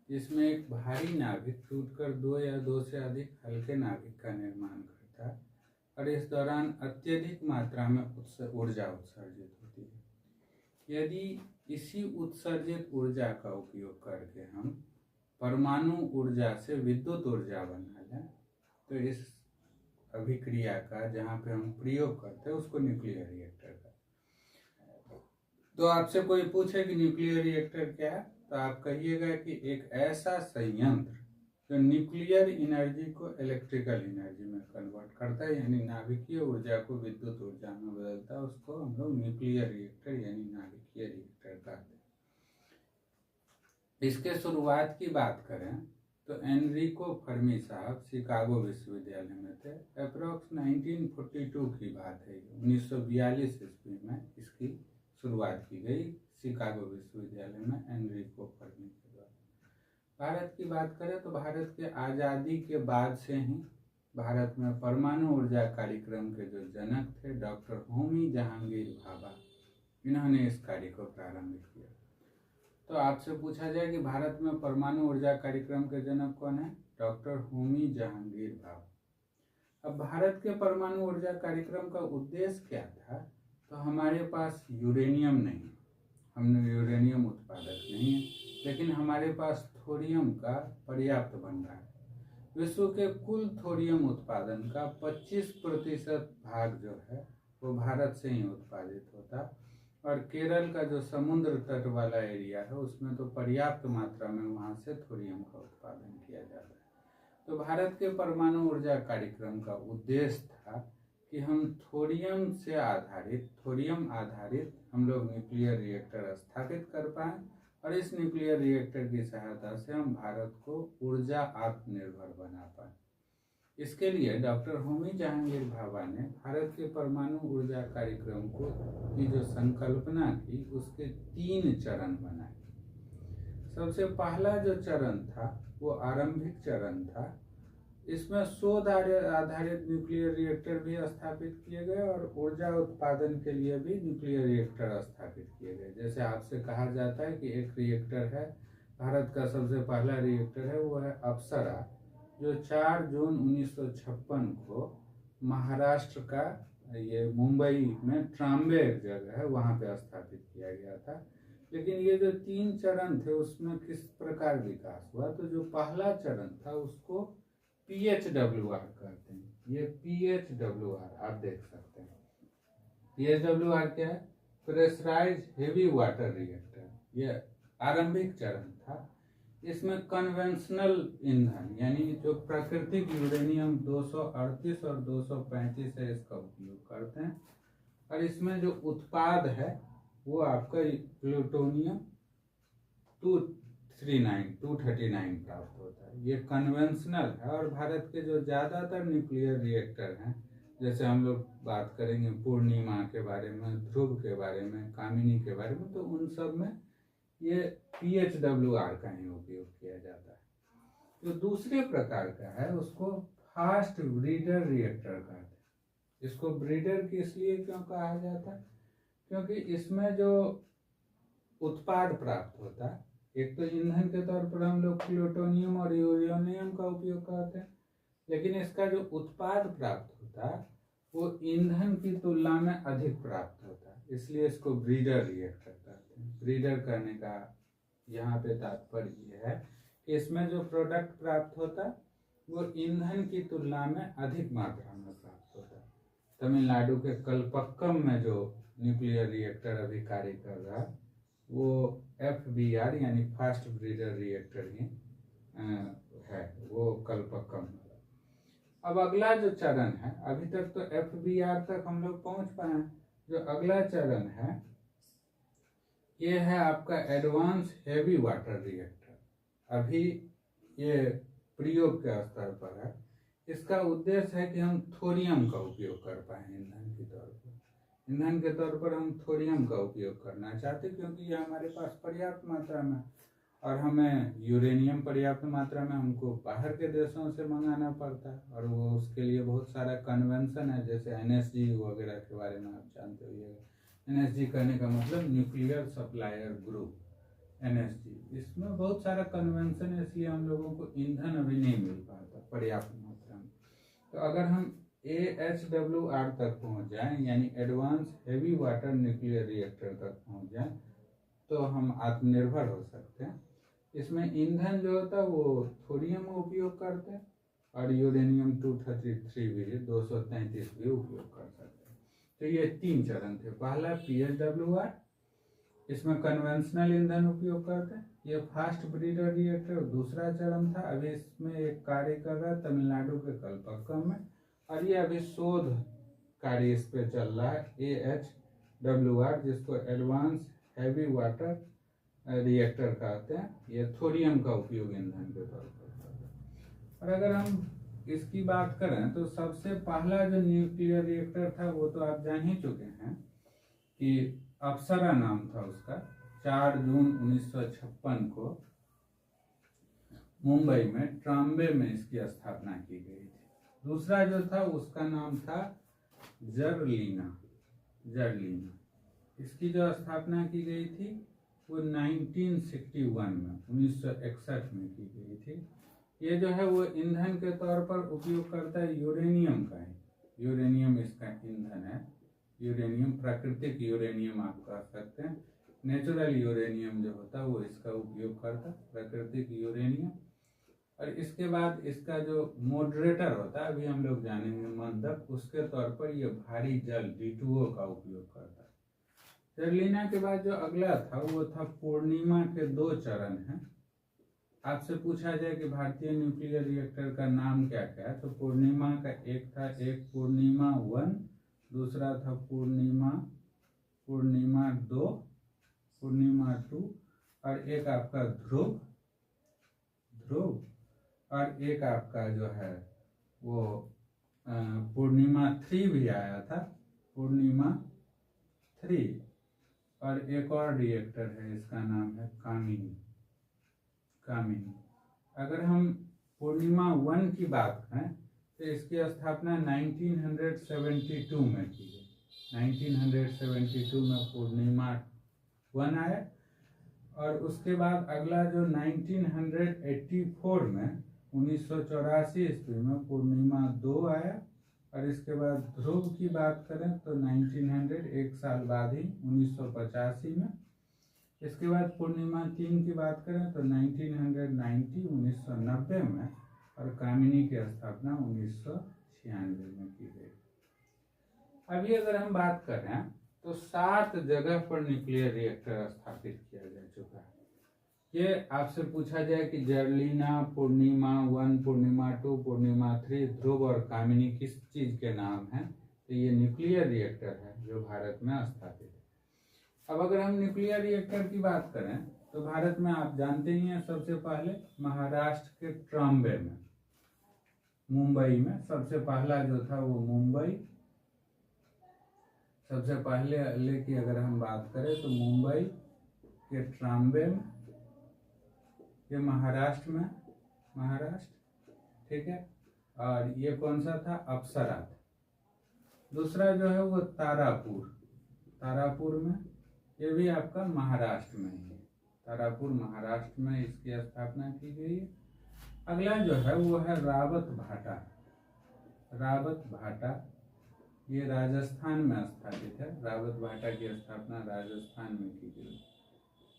जिसमें एक भारी नाभिक टूटकर दो या दो से अधिक हल्के नाभिक का निर्माण करता है और इस दौरान अत्यधिक मात्रा में ऊर्जा उत्सर्जित होती है। यदि इसी उत्सर्जित ऊर्जा का उपयोग करके हम परमाणु ऊर्जा से विद्युत ऊर्जा बना लें तो इस अभिक्रिया का जहाँ पे हम प्रयोग करते हैं उसको न्यूक्लियर रिएक्टर का। तो आपसे कोई पूछे कि न्यूक्लियर रिएक्टर क्या है, तो आप कहिएगा कि एक ऐसा संयंत्र जो न्यूक्लियर एनर्जी को इलेक्ट्रिकल एनर्जी में कन्वर्ट करता है, यानी नाभिकीय ऊर्जा को विद्युत ऊर्जा में बदलता है, उसको हम लोग न्यूक्लियर रिएक्टर यानी नाभिकीय रिएक्टर कहते हैं। इसके शुरुआत की बात करें तो एनरिको फर्मी साहब शिकागो विश्वविद्यालय में थे। अप्रोक्स 1942 की बात है, 1942 ईस्वी में इसकी शुरुआत की गई शिकागो विश्वविद्यालय में एनरिको फर्मी के द्वारा। भारत की बात करें तो भारत के आज़ादी के बाद से ही भारत में परमाणु ऊर्जा कार्यक्रम के जो जनक थे डॉक्टर होमी जहांगीर भाभा, इन्होंने इस कार्य को प्रारंभ किया। तो आपसे पूछा जाए कि भारत में परमाणु ऊर्जा कार्यक्रम के जनक कौन है, डॉक्टर होमी जहांगीर भाभा। अब भारत के परमाणु ऊर्जा कार्यक्रम का उद्देश्य क्या था, तो हमारे पास यूरेनियम नहीं, हम यूरेनियम उत्पादक नहीं है, लेकिन हमारे पास थोरियम का पर्याप्त भंडार है। विश्व के कुल थोरियम उत्पादन का 25% भाग जो है वो भारत से ही उत्पादित होता, और केरल का जो समुद्र तट वाला एरिया है उसमें तो पर्याप्त मात्रा में वहाँ से थोरियम का उत्पादन किया जाता है। तो भारत के परमाणु ऊर्जा कार्यक्रम का उद्देश्य था कि हम थोरियम आधारित हम लोग न्यूक्लियर रिएक्टर स्थापित कर पाएँ, और इस न्यूक्लियर रिएक्टर की सहायता से हम भारत को ऊर्जा आत्मनिर्भर बना पाएँ। इसके लिए डॉक्टर होमी जहांगीर भाभा ने भारत के परमाणु ऊर्जा कार्यक्रम को की जो संकल्पना की उसके 3 चरण बनाए। सबसे पहला जो चरण था वो आरंभिक चरण था। इसमें शोध आधारित न्यूक्लियर रिएक्टर भी स्थापित किए गए और ऊर्जा उत्पादन के लिए भी न्यूक्लियर रिएक्टर स्थापित किए गए। जैसे आपसे कहा जाता है कि एक रिएक्टर है, भारत का सबसे पहला रिएक्टर है वो है अप्सरा, जो 4 जून 1956 को महाराष्ट्र का ये मुंबई में ट्राम्बे एक जगह है वहाँ पे स्थापित किया गया था। लेकिन ये जो 3 चरण थे उसमें किस प्रकार विकास हुआ, तो जो पहला चरण था उसको PHWR कहते हैं। ये PHWR आप देख सकते हैं। PHWR क्या है, प्रेशराइज हेवी वाटर रिएक्टर। ये आरंभिक चरण था। इसमें कन्वेंशनल ईंधन यानी जो प्राकृतिक यूरेनियम 238 और 235 है इसका उपयोग करते हैं, और इसमें जो उत्पाद है वो आपका प्लूटोनियम 239 प्राप्त होता है। ये कन्वेंशनल है, और भारत के जो ज़्यादातर न्यूक्लियर रिएक्टर हैं, जैसे हम लोग बात करेंगे पूर्णिमा के बारे में, ध्रुव के बारे में, कामिनी के बारे में, तो उन सब में ये PHWR का ही उपयोग किया जाता है। जो दूसरे प्रकार का है उसको फास्ट ब्रीडर रिएक्टर कहते हैं। इसको ब्रीडर किस लिए क्यों कहा जाता है, क्योंकि इसमें जो उत्पाद प्राप्त होता है, एक तो ईंधन के तौर पर हम लोग प्लूटोनियम और यूरेनियम का उपयोग करते हैं, लेकिन इसका जो उत्पाद प्राप्त होता है वो ईंधन की तुलना में अधिक प्राप्त होता है, इसलिए इसको ब्रीडर रिएक्टर कहते हैं। ब्रीडर कहने का यहाँ पे तात्पर्य यह है कि इसमें जो प्रोडक्ट प्राप्त होता है वो ईंधन की तुलना में अधिक मात्रा में प्राप्त होता है। तमिलनाडु के कलपक्कम में जो न्यूक्लियर रिएक्टर अभी कार्य कर रहा है वो FBR यानी फास्ट ब्रीडर रिएक्टर ही है, वो कलपक्कम। अब अगला जो चरण है, अभी तक तो FBR तक हम लोग पहुंच पाए। जो अगला चरण है ये है आपका एडवांस हेवी वाटर रिएक्टर। अभी ये प्रयोग के स्तर पर है। इसका उद्देश्य है कि हम थोरियम का उपयोग कर पाए ईंधन के तौर पर। ईंधन के तौर पर हम थोरियम का उपयोग करना चाहते, क्योंकि ये हमारे पास पर्याप्त मात्रा में, और हमें यूरेनियम पर्याप्त मात्रा में हमको बाहर के देशों से मंगाना पड़ता है, और वो उसके लिए बहुत सारा कन्वेंशन है, जैसे NSG वगैरह के बारे में आप जानते होइएगा। NSG कहने का मतलब न्यूक्लियर सप्लायर ग्रुप, NSG, इसमें बहुत सारा कन्वेंशन है, इसलिए हम लोगों को ईंधन अभी नहीं मिल पाता पर्याप्त मात्रा में। तो अगर हम AHWR तक पहुंच जाएं, यानी advance heavy water nuclear reactor तक पहुंच जाएं, तो हम आत्मनिर्भर हो सकते हैं। इसमें ईंधन जो होता है वो थोरियम उपयोग करते हैं और यूरेनियम 233 भी 233 भी उपयोग कर सकते हैं। तो ये 3 चरण थे। पहला PHWR, इसमें कन्वेंशनल ईंधन उपयोग करते हैं, ये फास्ट ब्रीडर रिएक्टर दूसरा चरण था। अभी इसमें एक कार्य कर रहा है तमिलनाडु के कलपक्कम में, और ये अभी शोध कार्य इस पे चल रहा है AHWR, जिसको एडवांस हैवी वाटर रिएक्टर कहते हैं। ये थोरियम का उपयोग ईंधन के तौर पर करते हैं। और अगर हम इसकी बात करें तो सबसे पहला जो न्यूक्लियर रिएक्टर था वो तो आप जान ही चुके हैं कि अप्सरा नाम था उसका। 4 जून 1956 को मुंबई में ट्राम्बे में इसकी स्थापना की गई थी। दूसरा जो था उसका नाम था जर्लिना। इसकी जो स्थापना की गई थी वो 1961 में 1961 में की गई थी। ये जो है वो ईंधन के तौर पर उपयोग करता है यूरेनियम का है। यूरेनियम इसका ईंधन है। यूरेनियम, प्राकृतिक यूरेनियम आप कह सकते हैं। नेचुरल यूरेनियम जो होता है वो इसका उपयोग करता है, प्राकृतिक यूरेनियम। और इसके बाद इसका जो मॉडरेटर होता है, अभी हम लोग जानेंगे मंदक, उसके तौर पर ये भारी जल D2O का उपयोग करता है। जर्लिना के बाद जो अगला था वो था पूर्णिमा के 2 चरण हैं। आपसे पूछा जाए कि भारतीय न्यूक्लियर रिएक्टर का नाम क्या क्या है, तो पूर्णिमा का एक था, एक पूर्णिमा 1, दूसरा था पूर्णिमा 2, पूर्णिमा 2, और एक आपका ध्रुव, और एक आपका जो है वो पूर्णिमा 3 भी आया था, पूर्णिमा 3। और एक और रिएक्टर है, इसका नाम है कामिनी। अगर हम पूर्णिमा 1 की बात करें तो इसकी स्थापना 1972 में की गई। 1972 में पूर्णिमा 1 आया, और उसके बाद अगला जो 1984 में 1984 ईस्वी में पूर्णिमा 2 आया। और इसके बाद ध्रुव की बात करें तो 1900, एक साल बाद ही 1985 में। इसके बाद पूर्णिमा 3 की बात करें तो 1990 में, और कामिनी की स्थापना 1996 में की गई। अभी अगर हम बात करें तो 7 जगह पर न्यूक्लियर रिएक्टर स्थापित किया जा चुका है। ये आपसे पूछा जाए कि जर्लिना, पूर्णिमा 1, पूर्णिमा 2, पूर्णिमा 3, ध्रुव और कामिनी किस चीज के नाम हैं, तो ये न्यूक्लियर रिएक्टर है जो भारत में स्थापित है। अब अगर हम न्यूक्लियर रिएक्टर की बात करें तो भारत में आप जानते ही हैं, सबसे पहले महाराष्ट्र के ट्राम्बे में, मुंबई में सबसे पहला जो था वो मुंबई, सबसे पहले की अगर हम बात करें तो मुंबई के ट्राम्बे में, ये महाराष्ट्र में, ठीक है। और ये कौन सा था, अप्सरा था। दूसरा जो है वो तारापुर में, ये भी आपका महाराष्ट्र में ही है। तारापुर महाराष्ट्र में इसकी स्थापना की गई है। अगला जो है वो है रावत भाटा, ये राजस्थान में स्थापित है। रावत भाटा की स्थापना राजस्थान में की गई।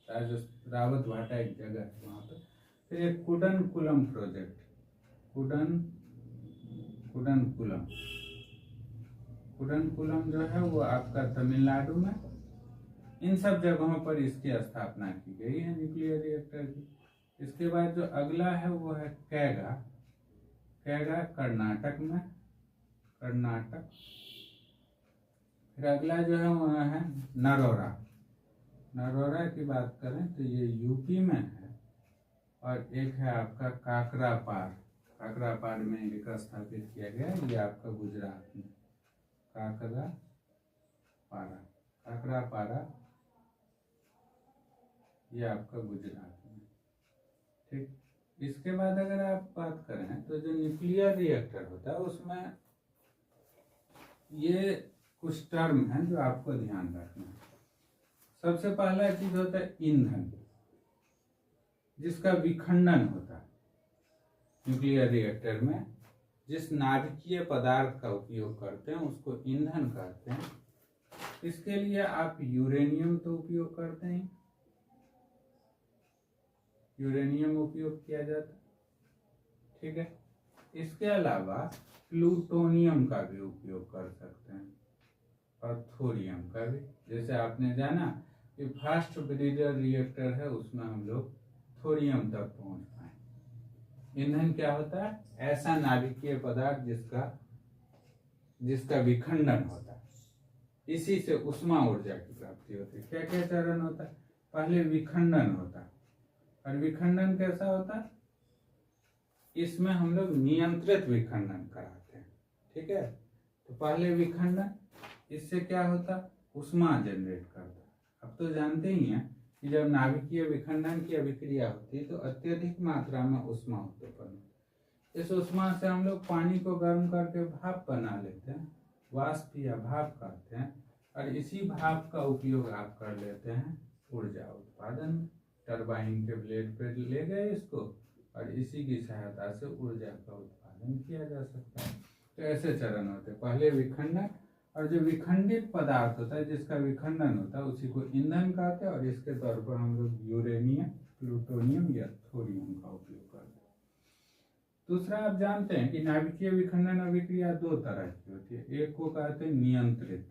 रावत भाटा एक जगह है वहाँ पे। फिर एक कुडनकुलम प्रोजेक्ट, कुडनकुलम जो है वो आपका तमिलनाडु में। इन सब जगहों पर इसकी स्थापना की गई है न्यूक्लियर रिएक्टर की। इसके बाद जो अगला है वो है कैगा कर्नाटक में, फिर अगला जो है वो है नरोरा की बात करें तो ये यूपी में है। और एक है आपका काकरापार में एक स्थापित किया गया, ये आपका गुजरात में, काकरापारा ये आपका गुजरात में, ठीक। इसके बाद अगर आप बात करें तो जो न्यूक्लियर रिएक्टर होता है उसमें ये कुछ टर्म हैं जो आपको ध्यान रखना है। सबसे पहला चीज होता है ईंधन। जिसका विखंडन होता है न्यूक्लियर रिएक्टर में, जिस नाभिकीय पदार्थ का उपयोग करते हैं उसको ईंधन कहते हैं। इसके लिए आप यूरेनियम तो उपयोग करते हैं, यूरेनियम उपयोग किया जाता है, ठीक है। इसके अलावा प्लूटोनियम का भी उपयोग कर सकते हैं और थोरियम का भी। जैसे आपने जाना कि फास्ट ब्रीडर रिएक्टर है, उसमें हम लोग थोरियम तक पहुंच पाए। ईंधन क्या होता है? ऐसा नाभिकीय पदार्थ जिसका विखंडन होता है, इसी से उष्मा ऊर्जा की प्राप्ति होती है। क्या क्या चरण होता है? पहले विखंडन होता है, और विखंडन कैसा होता है? इसमें हम लोग नियंत्रित विखंडन कराते हैं, ठीक है। तो पहले विखंडन, इससे क्या होता? उष्मा जनरेट करता। अब तो जानते ही हैं कि जब नाभिकीय विखंडन की अभिक्रिया होती है तो अत्यधिक मात्रा में उष्मा उत्पन्न होती है। इस उष्मा से हम लोग पानी को गर्म करके भाप बना लेते हैं, वाष्प या भाप कहते हैं, और इसी भाप का उपयोग आप कर लेते हैं ऊर्जा उत्पादन में। टरबाइन के ब्लेड पर ले गए इसको, और इसी की सहायता से ऊर्जा का उत्पादन किया जा सकता है। तो ऐसे चरण होते हैं, पहले विखंडन, और जो विखंडित पदार्थ होता है जिसका विखंडन होता है उसी को ईंधन कहते हैं, और इसके तौर पर हम लोग यूरेनियम, प्लूटोनियम या थोरियम का उपयोग करते हैं। दूसरा, आप जानते हैं कि नाभिकीय विखंडन अभिक्रिया दो तरह की होती है। एक को कहते हैं नियंत्रित।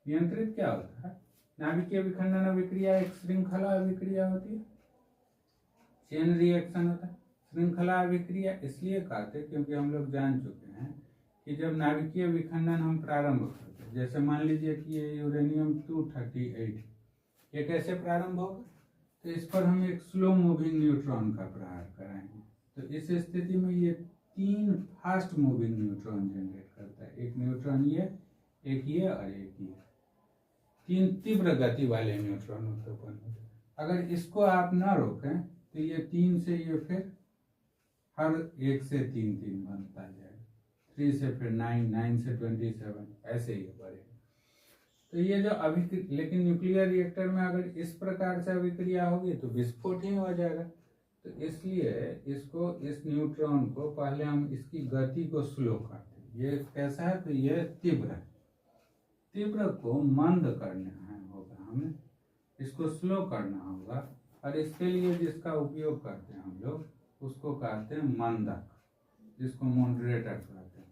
नियंत्रित क्या होता है? नाभिकीय विखंडन अभिक्रिया एक श्रृंखला अभिक्रिया होती है, चेन रिएक्शन होता है। श्रृंखला अभिक्रिया इसलिए कहते हैं क्योंकि हम लोग जान चुके हैं कि जब नाभिकीय विखंडन हम प्रारंभ करते हैं, जैसे मान लीजिए कि ये यूरेनियम 238, ये कैसे प्रारंभ होगा? तो इस पर हम एक स्लो मूविंग न्यूट्रॉन का प्रहार कराएंगे। तो इस स्थिति में ये 3 फास्ट मूविंग न्यूट्रॉन जनरेट करता है। एक न्यूट्रॉन ये, एक ये और एक ये, 3 तीव्र गति वाले न्यूट्रॉन उत्पन्न होते हैं। अगर इसको आप न रोकें तो ये 3 से ये फिर हर एक से 3 बनता जाएगा, 3 से फिर 9, 9 से 27, ऐसे ही बढ़ेगा। तो ये जो अभिक्रिया, लेकिन न्यूक्लियर रिएक्टर में अगर इस प्रकार से अभिक्रिया होगी तो विस्फोट ही हो जाएगा। तो इसलिए इसको, इस न्यूट्रॉन को पहले हम इसकी गति को स्लो करते हैं। ये कैसा है? तो ये तीव्र है, तीव्र को मंद करना होगा, हमें इसको स्लो करना होगा, और इसके लिए जिसका उपयोग करते हैं हम लोग उसको कहते हैं मंदक, जिसको मॉडरेटर कहते हैं।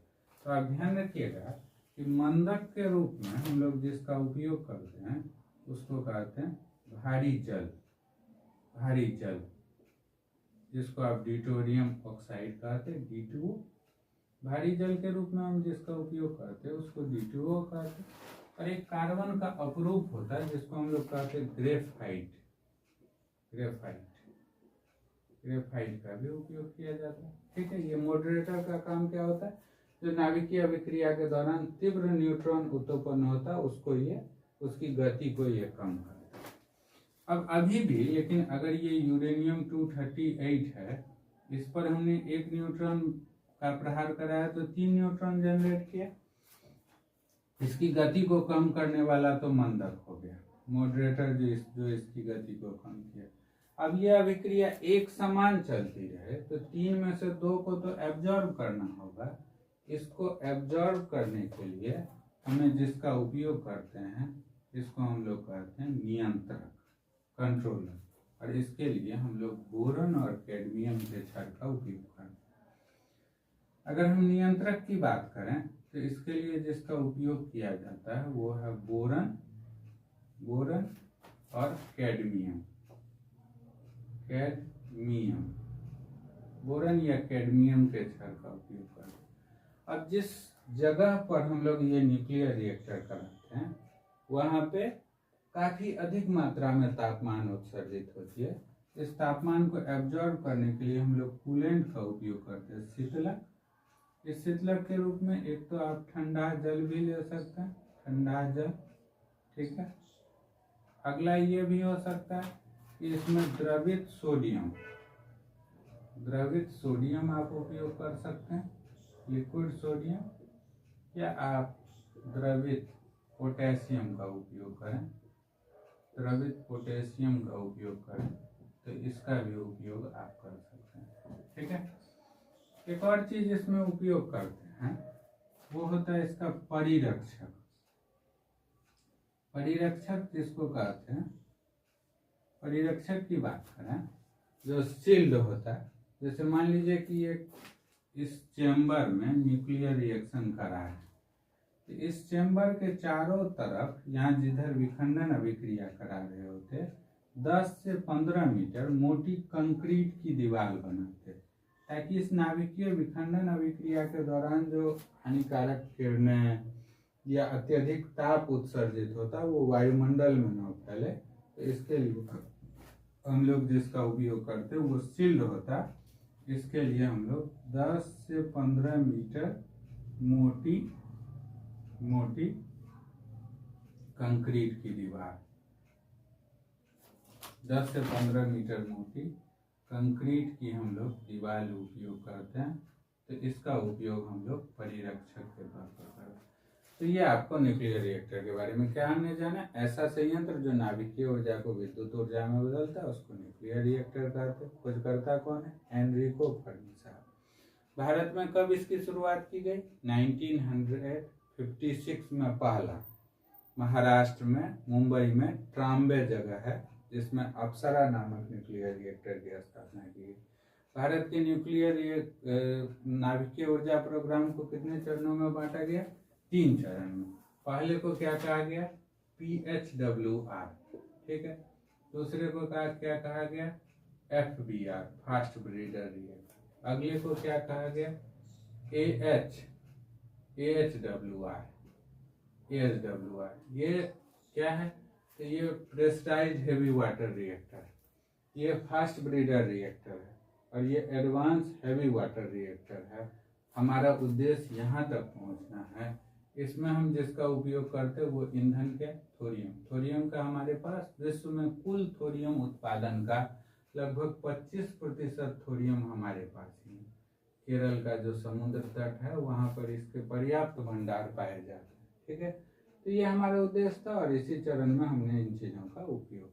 तो आप ध्यान रखिएगा कि मंदक के रूप में हम लोग जिसका उपयोग करते हैं उसको कहते हैं भारी जल। भारी जल, जिसको आप डिटोरियम ऑक्साइड कहते हैं, D2O। भारी जल के रूप में हम जिसका उपयोग करते हैं उसको D2O कहते हैं। और एक कार्बन का अपरूप होता है जिसको हम लोग कहते हैं ग्रेफाइट। ग्रेफाइट का भी उपयोग किया जाता है, ठीक है। ये मॉडरेटर का काम क्या होता है? जो नाभिकीय अभिक्रिया के दौरान तीव्र न्यूट्रॉन उत्पन्न होता है उसको ये, उसकी गति को ये कम करता है। अब अभी भी, लेकिन अगर ये यूरेनियम 238 है, इस पर हमने एक न्यूट्रॉन का प्रहार कराया तो 3 न्यूट्रॉन जनरेट किया। इसकी गति को कम करने वाला तो मंदक हो गया, मॉडरेटर जो इसकी गति को कम किया। अब यह अभिक्रिया एक समान चलती रहे तो 3 में से 2 को तो एब्जॉर्ब करना होगा। इसको एब्जॉर्ब करने के लिए हमें जिसका उपयोग करते हैं इसको हम लोग कहते हैं नियंत्रक, कंट्रोलर, और इसके लिए हम लोग बोरन और कैडमियम के क्षार का उपयोग करते हैं। अगर हम नियंत्रक की बात करें तो इसके लिए जिसका उपयोग किया जाता है वो है बोरन और कैडमियम। बोरन या कैडमियम के क्षार का उपयोग करते हैं। अब जिस जगह पर हम लोग ये न्यूक्लियर रिएक्टर कराते हैं वहाँ पे काफ़ी अधिक मात्रा में तापमान उत्सर्जित होती है। इस तापमान को एब्जॉर्ब करने के लिए हम लोग कूलेंट का उपयोग करते हैं, शीतलक। इस शीतलक के रूप में एक तो आप ठंडा जल भी ले सकते हैं, ठंडा जल, ठीक है। अगला ये भी हो सकता है कि इसमें द्रवित सोडियम आप उपयोग कर सकते हैं, लिक्विड सोडियम, या आप द्रवित पोटेशियम का उपयोग करें, तो इसका भी उपयोग आप कर सकते हैं। ठीक है, एक और चीज इसमें उपयोग करते हैं वो होता है इसका परिरक्षक। परिरक्षक जिसको कहते हैं, परिरक्षक की बात करें, जो शील्ड होता है, जैसे मान लीजिए कि एक इस चेंबर में न्यूक्लियर रिएक्शन करा है, तो इस चेंबर के चारों तरफ यहाँ जिधर विखंडन अभिक्रिया करा रहे होते 10 से 15 मीटर मोटी कंक्रीट की दीवार बनाते, ताकि इस नाभिकीय विखंडन अभिक्रिया के दौरान जो हानिकारक किरणें या अत्यधिक ताप उत्सर्जित होता है वो वायुमंडल में न फैले। तो इसके लिए हम लोग जिसका उपयोग करते हैं वो शील्ड होता है। इसके लिए हम लोग 10 से 15 मीटर मोटी मोटी कंक्रीट की दीवार, 10 से 15 मीटर मोटी कंक्रीट की हम लोग दीवार उपयोग करते हैं। तो इसका उपयोग हम लोग परिरक्षक के तौर पर करते हैं। तो ये आपको न्यूक्लियर रिएक्टर के बारे में क्या हमने जाना। ऐसा संयंत्र जो नाभिकीय ऊर्जा को विद्युत ऊर्जा में बदलता है उसको न्यूक्लियर रिएक्टर कहते हैं। खोजकर्ता कौन है? एनरिको फर्मी साहब। भारत में कब इसकी शुरुआत की गई? 1956 में पहला महाराष्ट्र में मुंबई में ट्राम्बे जगह है जिसमें अप्सरा नामक न्यूक्लियर रिएक्टर की स्थापना की गई। भारत के न्यूक्लियर नाभिकीय ऊर्जा प्रोग्राम को कितने चरणों में बांटा गया? 3 चरण में। पहले को क्या कहा गया? PHWR, ठीक है। दूसरे को क्या कहा गया? FBR, fast breeder reactor. अगले को क्या कहा गया? AHWR। ये क्या है? तो ये प्रेशराइज्ड हेवी वाटर रिएक्टर, ये फास्ट ब्रीडर रिएक्टर है और ये एडवांस हेवी वाटर रिएक्टर है। हमारा उद्देश्य यहाँ तक पहुँचना है। इसमें हम जिसका उपयोग करते हैं वो ईंधन के थोरियम का हमारे पास विश्व में कुल थोरियम उत्पादन का लगभग 25% थोरियम हमारे पास ही है। केरल का जो समुद्र तट है वहाँ पर इसके पर्याप्त भंडार पाए जाते हैं। ठीक है, तो ये हमारा उद्देश्य था और इसी चरण में हमने इन चीज़ों का उपयोग